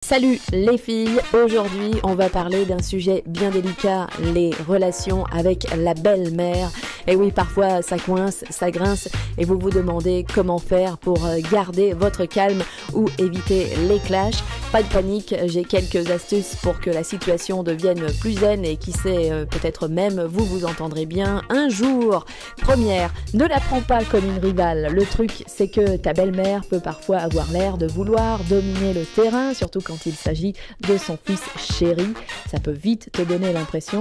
Salut les filles, aujourd'hui on va parler d'un sujet bien délicat, les relations avec la belle-mère. Et oui, parfois ça coince, ça grince et vous vous demandez comment faire pour garder votre calme ou éviter les clashs. Pas de panique, j'ai quelques astuces pour que la situation devienne plus zen et qui sait, peut-être même vous vous entendrez bien un jour. Première, ne la prends pas comme une rivale. Le truc c'est que ta belle-mère peut parfois avoir l'air de vouloir dominer le terrain, surtout quand il s'agit de son fils chéri. Ça peut vite te donner l'impression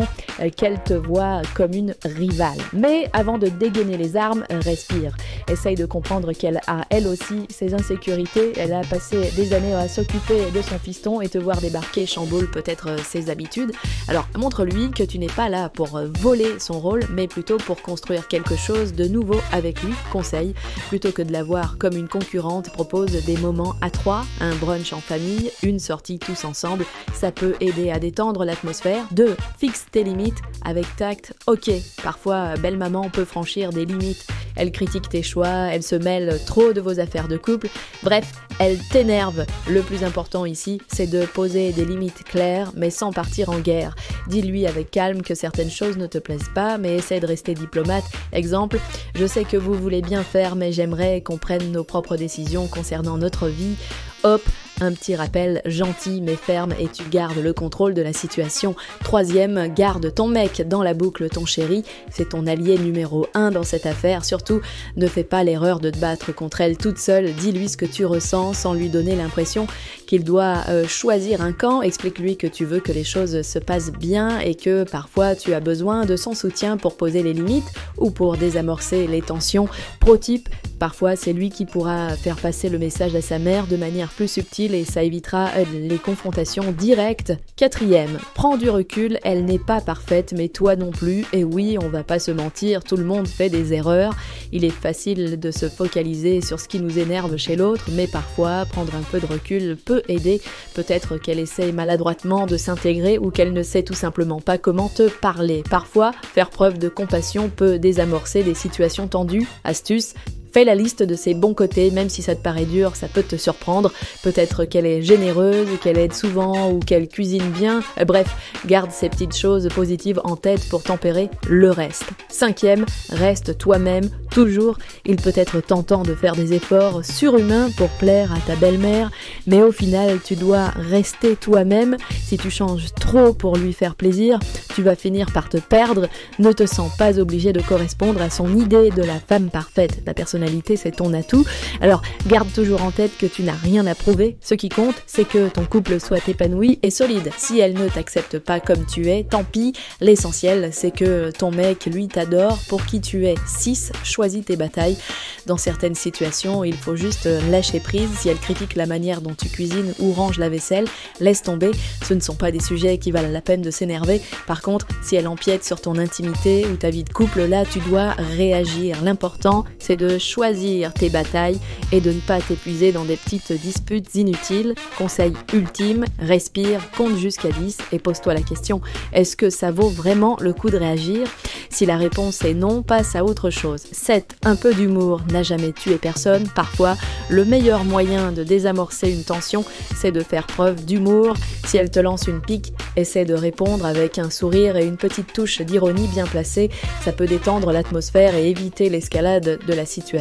qu'elle te voit comme une rivale. Mais avant de dégainer les armes, respire. Essaye de comprendre qu'elle a elle aussi ses insécurités. Elle a passé des années à s'occuper de son fiston et te voir débarquer chamboule peut-être ses habitudes. Alors montre-lui que tu n'es pas là pour voler son rôle, mais plutôt pour construire quelque chose de nouveau avec lui. Conseil, plutôt que de la voir comme une concurrente, propose des moments à trois, un brunch en famille, une sortie tous ensemble, ça peut aider à détendre l'atmosphère. 2. Fixe tes limites avec tact. Ok, parfois belle maman peut franchir des limites. Elle critique tes choix, elle se mêle trop de vos affaires de couple. Bref, elle t'énerve. Le plus important ici, c'est de poser des limites claires, mais sans partir en guerre. Dis-lui avec calme que certaines choses ne te plaisent pas, mais essaie de rester diplomate. Exemple, je sais que vous voulez bien faire, mais j'aimerais qu'on prenne nos propres décisions concernant notre vie. Hop, un petit rappel gentil mais ferme et tu gardes le contrôle de la situation. 3e, garde ton mec dans la boucle, ton chéri. C'est ton allié numéro 1 dans cette affaire. Surtout, ne fais pas l'erreur de te battre contre elle toute seule. Dis-lui ce que tu ressens sans lui donner l'impression qu'il doit choisir un camp. Explique-lui que tu veux que les choses se passent bien et que parfois tu as besoin de son soutien pour poser les limites ou pour désamorcer les tensions. Pro type, parfois c'est lui qui pourra faire passer le message à sa mère de manière plus subtile et ça évitera les confrontations directes. 4e, prends du recul, elle n'est pas parfaite mais toi non plus. Et oui, on va pas se mentir, tout le monde fait des erreurs. Il est facile de se focaliser sur ce qui nous énerve chez l'autre, mais parfois prendre un peu de recul peut aider. Peut-être qu'elle essaye maladroitement de s'intégrer ou qu'elle ne sait tout simplement pas comment te parler. Parfois, faire preuve de compassion peut désamorcer des situations tendues. Astuce, fais la liste de ses bons côtés, même si ça te paraît dur, ça peut te surprendre. Peut-être qu'elle est généreuse, qu'elle aide souvent ou qu'elle cuisine bien. Bref, garde ces petites choses positives en tête pour tempérer le reste. 5e, reste toi-même, toujours. Il peut être tentant de faire des efforts surhumains pour plaire à ta belle-mère, mais au final, tu dois rester toi-même. Si tu changes trop pour lui faire plaisir, tu vas finir par te perdre. Ne te sens pas obligé de correspondre à son idée de la femme parfaite. La personnalité, c'est ton atout. Alors, garde toujours en tête que tu n'as rien à prouver. Ce qui compte, c'est que ton couple soit épanoui et solide. Si elle ne t'accepte pas comme tu es, tant pis. L'essentiel, c'est que ton mec, lui, t'adore pour qui tu es. 6. Choisis tes batailles. Dans certaines situations, il faut juste lâcher prise. Si elle critique la manière dont tu cuisines ou ranges la vaisselle, laisse tomber. Ce ne sont pas des sujets qui valent la peine de s'énerver. Par contre, si elle empiète sur ton intimité ou ta vie de couple, là, tu dois réagir. L'important, c'est de choisir tes batailles et de ne pas t'épuiser dans des petites disputes inutiles. Conseil ultime, respire, compte jusqu'à 10 et pose-toi la question, est-ce que ça vaut vraiment le coup de réagir ? Si la réponse est non, passe à autre chose. 7. Un peu d'humour n'a jamais tué personne. Parfois, le meilleur moyen de désamorcer une tension, c'est de faire preuve d'humour. Si elle te lance une pique, essaie de répondre avec un sourire et une petite touche d'ironie bien placée. Ça peut détendre l'atmosphère et éviter l'escalade de la situation.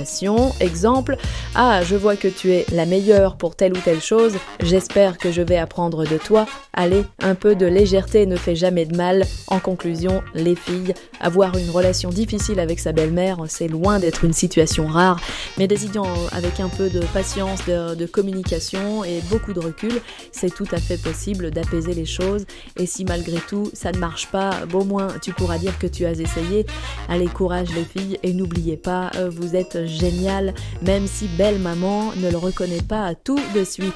Exemple, ah, je vois que tu es la meilleure pour telle ou telle chose, j'espère que je vais apprendre de toi. Allez, un peu de légèreté ne fait jamais de mal. En conclusion, les filles, avoir une relation difficile avec sa belle-mère, c'est loin d'être une situation rare, mais décidant avec un peu de patience, de communication et beaucoup de recul, c'est tout à fait possible d'apaiser les choses. Et si malgré tout ça ne marche pas, au moins tu pourras dire que tu as essayé. Allez, courage les filles, et n'oubliez pas, vous êtes géniales, même si belle maman ne le reconnaît pas tout de suite.